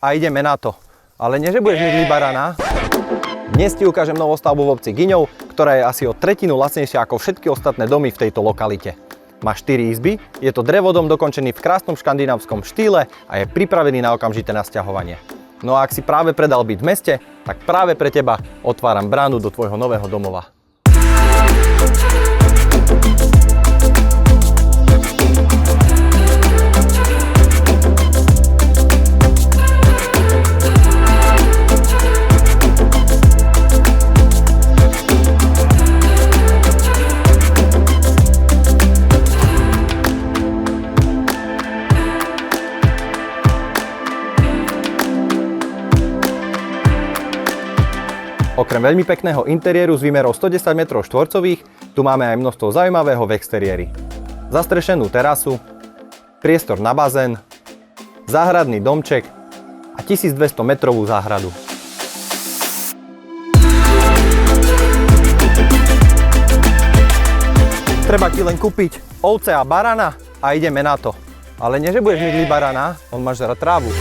a ideme na to. Ale nie, že budeš mít barana. Dnes ti ukážem novostavbu v obci Gyňov, ktorá je asi o tretinu lacnejšia ako všetky ostatné domy v tejto lokalite. Má 4 izby, je to drevodom dokončený v krásnom škandinávskom štýle a je pripravený na okamžité nasťahovanie. No a ak si práve predal byt v meste, tak práve pre teba otváram bránu do tvojho nového domova. Okrem veľmi pekného interiéru s výmerou 110 m2, tu máme aj množstvo zaujímavého v exteriéri. Zastrešenú terasu, priestor na bazén, záhradný domček a 1200 metrovú záhradu. Treba ti len kúpiť ovce a barana a ideme na to. Ale nie, že budeš mydliť barana, on máš žrať trávu.